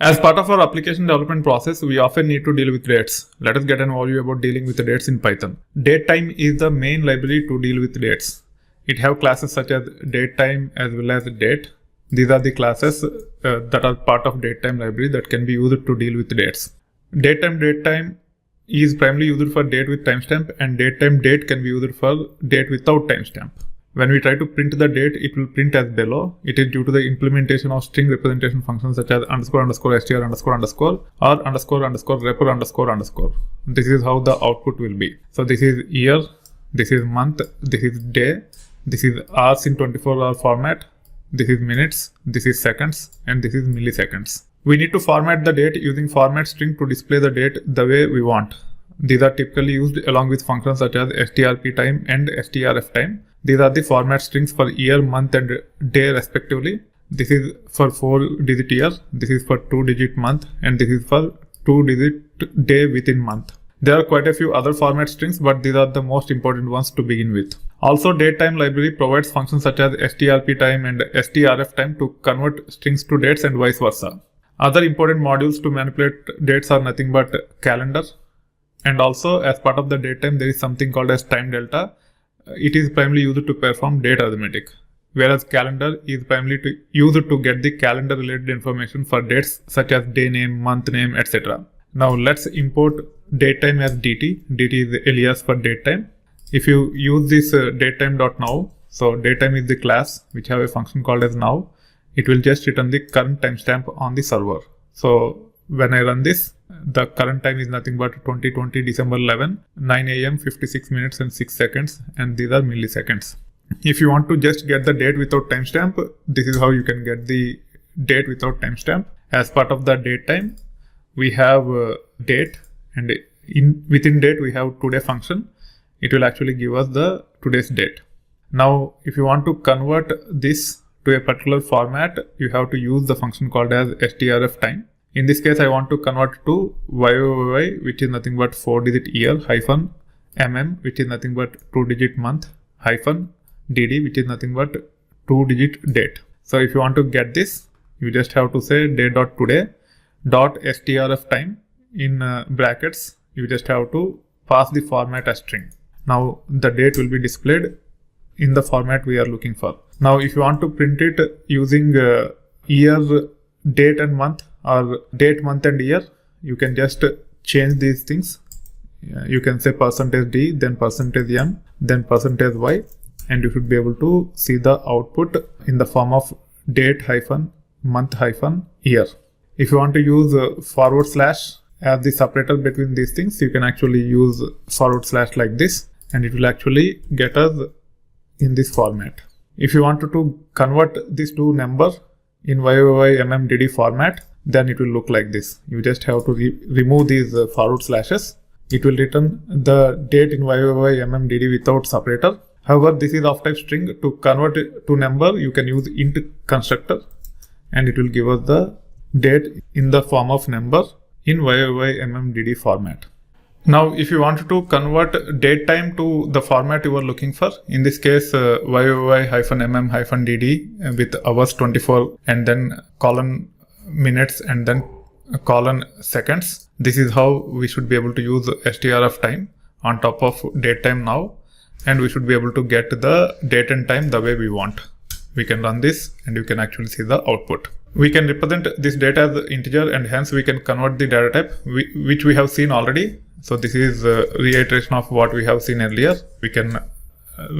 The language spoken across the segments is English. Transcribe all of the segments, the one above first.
As part of our application development process, we often need to deal with dates. Let us get an overview about dealing with the dates in Python. Datetime is the main library to deal with dates. It have classes such as datetime as well as date. These are the classes that are part of datetime library that can be used to deal with dates. Datetime is primarily used for date with timestamp, and datetime date can be used for date without timestamp. When we try to print the date, it will print as below. It is due to the implementation of string representation functions such as __str__, or __rep__. This is how the output will be. So this is year, this is month, this is day, this is hours in 24-hour format, this is minutes, this is seconds, and this is milliseconds. We need to format the date using format string to display the date the way we want. These are typically used along with functions such as strp_time and strf_time. These are the format strings for year, month, and day respectively. This is for 4-digit year, this is for 2-digit month, and this is for 2-digit day within month. There are quite a few other format strings, but these are the most important ones to begin with. Also, datetime library provides functions such as strp_time and strf_time to convert strings to dates and vice versa. Other important modules to manipulate dates are nothing but calendar, and also as part of the datetime there is something called as time delta. It is primarily used to perform date arithmetic, whereas calendar is primarily used to get the calendar related information for dates such as day name, month name, etc. Now let's import datetime as dt. dt is the alias for datetime. If you use this datetime.now, so datetime is the class which have a function called as now, it will just return the current timestamp on the server. So when I run this, the current time is nothing but 2020 December 11, 9 AM 56 minutes and 6 seconds, and these are milliseconds. If you want to just get the date without timestamp, this is how you can get the date without timestamp. As part of the datetime, we have date, and within date we have today function. It will actually give us the today's date. Now if you want to convert this to a particular format, you have to use the function called as strf_time. In this case, I want to convert to YYY, which is nothing but 4-digit year, hyphen MM, which is nothing but 2-digit month, hyphen DD, which is nothing but 2-digit date. So if you want to get this, you just have to say day.today dot strf_time in brackets. You just have to pass the format as string. Now the date will be displayed in the format we are looking for. Now if you want to print it using year, date and month, or date, month and year, you can just change these things. You can say %d, then %m, then %y, and you should be able to see the output in the form of date hyphen month hyphen year. If you want to use / as the separator between these things, you can actually use / like this, and it will actually get us in this format. If you wanted to convert this to number in YYYMMDD format, then it will look like this. You just have to remove these /. It will return the date in YYYMMDD without separator. However, this is of type string. To convert it to number, you can use int constructor, and it will give us the date in the form of number in YYYMMDD format. Now, if you wanted to convert datetime to the format you are looking for, in this case, YYY-MM-DD with hours 24 and then colon minutes and then colon seconds. This is how we should be able to use strf_time on top of datetime now, and we should be able to get the date and time the way we want. We can run this and you can actually see the output. We can represent this data as integer, and hence we can convert the data type, which we have seen already. So this is a reiteration of what we have seen earlier. We can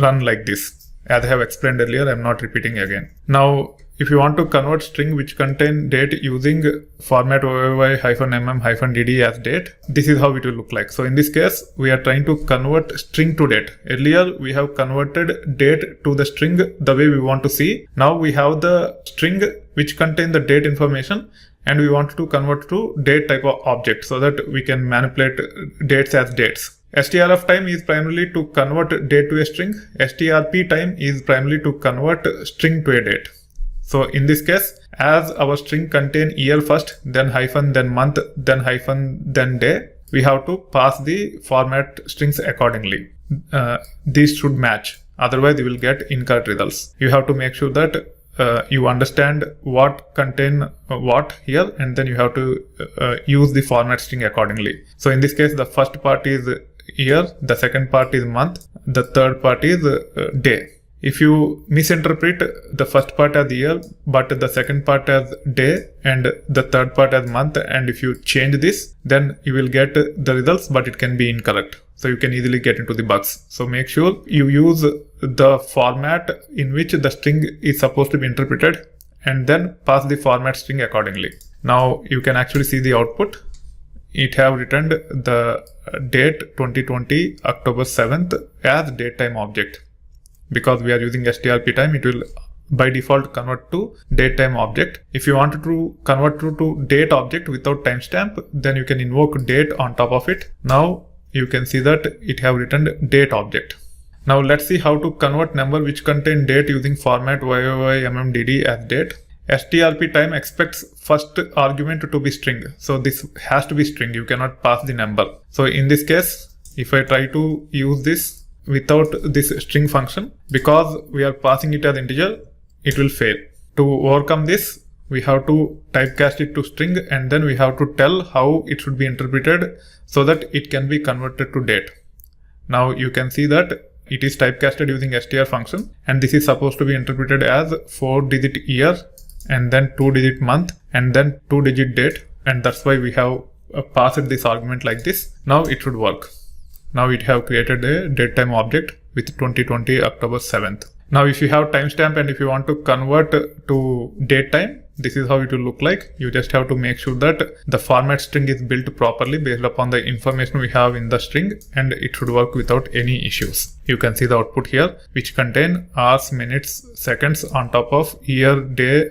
run like this. As I have explained earlier, I am not repeating again. Now, if you want to convert string which contain date using format YYY-MM-DD as date, this is how it will look like. So in this case, we are trying to convert string to date. Earlier, we have converted date to the string the way we want to see. Now we have the string which contain the date information, and we want to convert to date type of object so that we can manipulate dates as dates. strf_time is primarily to convert date to a string. strp_time is primarily to convert string to a date. So in this case, as our string contain year first, then hyphen, then month, then hyphen, then day, we have to pass the format strings accordingly. These should match. Otherwise, you will get incorrect results. You have to make sure that you understand what contain what here, and then you have to use the format string accordingly. So in this case, the first part is year, the second part is month, the third part is day. If you misinterpret the first part as year, but the second part as day, and the third part as month, and if you change this, then you will get the results, but it can be incorrect. So you can easily get into the bugs. So make sure you use the format in which the string is supposed to be interpreted, and then pass the format string accordingly. Now you can actually see the output. It have returned the date 2020 October 7th as datetime object. Because we are using strp time, it will by default convert to datetime object. If you wanted to convert to date object without timestamp, then you can invoke date on top of it. Now you can see that it have returned date object. Now let's see how to convert number which contain date using format YYYMMDD as date. strp time expects first argument to be string. So this has to be string. You cannot pass the number. So in this case, if I try to use this without this string function, because we are passing it as integer, it will fail. To overcome this, we have to typecast it to string, and then we have to tell how it should be interpreted so that it can be converted to date. Now you can see that it is typecasted using str function, and this is supposed to be interpreted as 4-digit year, and then 2-digit month, and then 2-digit date, and that's why we have passed this argument like this. Now it should work. Now it have created a datetime object with 2020 October 7th. Now if you have timestamp and if you want to convert to datetime, this is how it will look like. You just have to make sure that the format string is built properly based upon the information we have in the string, and it should work without any issues. You can see the output here, which contain hours, minutes, seconds on top of year, day,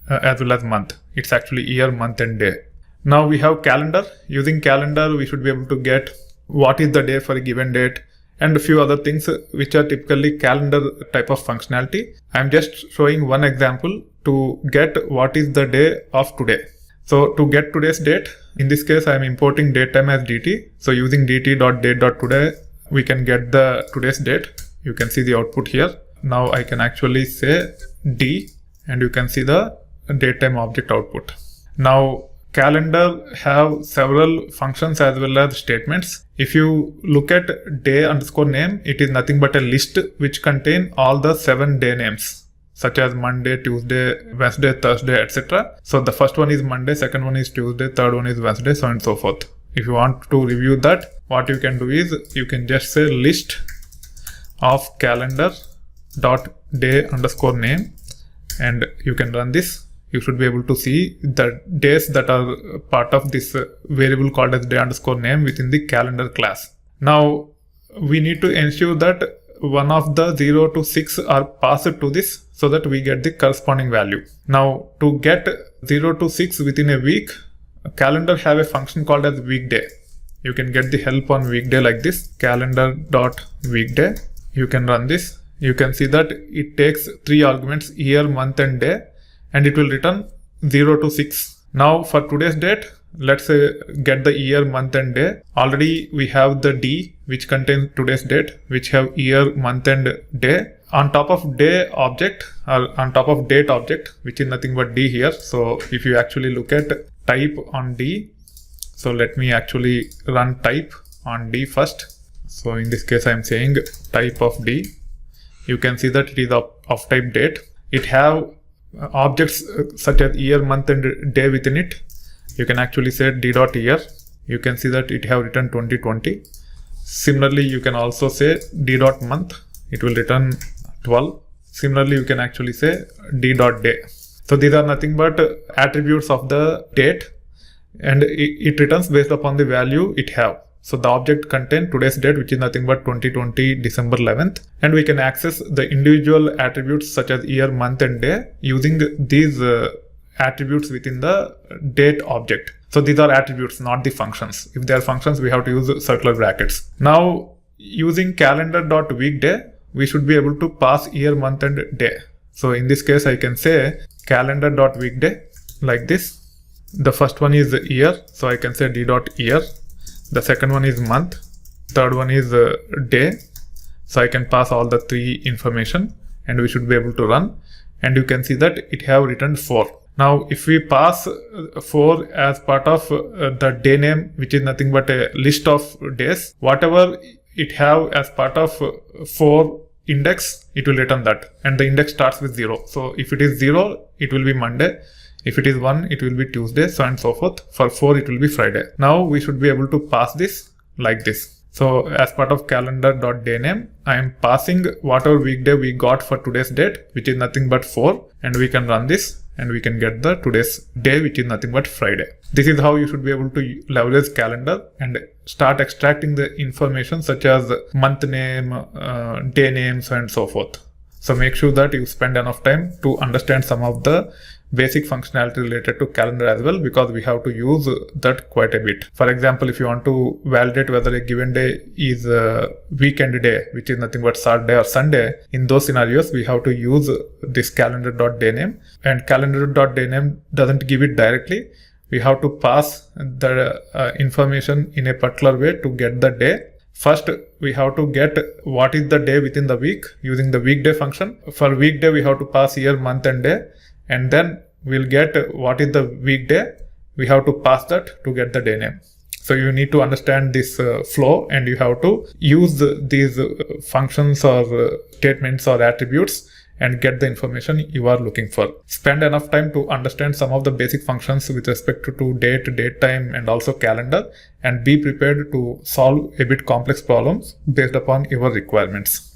as well as month. It's actually year, month, and day. Now we have calendar. Using calendar, we should be able to get what is the day for a given date, and a few other things which are typically calendar type of functionality. I'm just showing one example to get what is the day of today. So to get today's date, in this case I'm importing datetime as dt. So using dt.date.today, we can get the today's date. You can see the output here. Now I can actually say d, and you can see the datetime object output. Now calendar have several functions as well as statements. If you look at day_name, it is nothing but a list which contain all the 7 day names, such as Monday, Tuesday, Wednesday, Thursday, etc. So the first one is Monday, second one is Tuesday, third one is Wednesday, so on and so forth. If you want to review that, what you can do is you can just say list of calendar.day_name, and you can run this. You should be able to see the days that are part of this variable called as day_name within the calendar class. Now we need to ensure that one of the 0 to 6 are passed to this so that we get the corresponding value. Now to get 0 to 6 within a week, calendar have a function called as weekday. You can get the help on weekday like this, calendar.weekday. You can run this. You can see that it takes 3 arguments, year, month, and day, and it will return 0 to 6. Now for today's date, let's say get the year, month, and day. Already we have the d which contains today's date, which have year, month, and day. On top of day object, or on top of date object, which is nothing but d here. So if you actually look at type on d, so let me actually run type on d first. So in this case I'm saying type of d. You can see that it is of type date. It have objects such as year, month, and day within it. You can actually say d.year. You can see that it have returned 2020. Similarly, you can also say d.month. It will return 12. Similarly, you can actually say d.day. So these are nothing but attributes of the date, and it returns based upon the value it have. So the object contains today's date, which is nothing but 2020 December 11th, and we can access the individual attributes such as year, month, and day using these attributes within the date object. So these are attributes, not the functions. If they are functions, we have to use circular brackets. Now using calendar.weekday, we should be able to pass year, month, and day. So in this case, I can say calendar.weekday like this. The first one is year, so I can say d.year. The second one is month, third one is day. So I can pass all the 3 information, and we should be able to run. and you can see that it have returned 4. Now if we pass 4 as part of the day name, which is nothing but a list of days, whatever it have as part of 4 index, it will return that, and the index starts with 0. So if it is 0, it will be Monday. If it is 1, it will be Tuesday, so on and so forth. For 4, it will be Friday. Now we should be able to pass this like this. So as part of calendar.dayname, I am passing whatever weekday we got for today's date, which is nothing but 4, and we can run this and we can get the today's day, which is nothing but Friday. This is how you should be able to leverage calendar and start extracting the information such as month name, day names, and so forth. So make sure that you spend enough time to understand some of the basic functionality related to calendar as well, because we have to use that quite a bit. For example, if you want to validate whether a given day is a weekend day, which is nothing but Saturday or Sunday, in those scenarios we have to use this calendar.dayname, and calendar.dayname doesn't give it directly. We have to pass the information in a particular way to get the day. First, we have to get what is the day within the week using the weekday function. For weekday, we have to pass year, month, and day, and then we'll get what is the weekday. We have to pass that to get the day name. So you need to understand this flow, and you have to use these functions or statements or attributes and get the information you are looking for. Spend enough time to understand some of the basic functions with respect to date time, and also calendar, and be prepared to solve a bit complex problems based upon your requirements.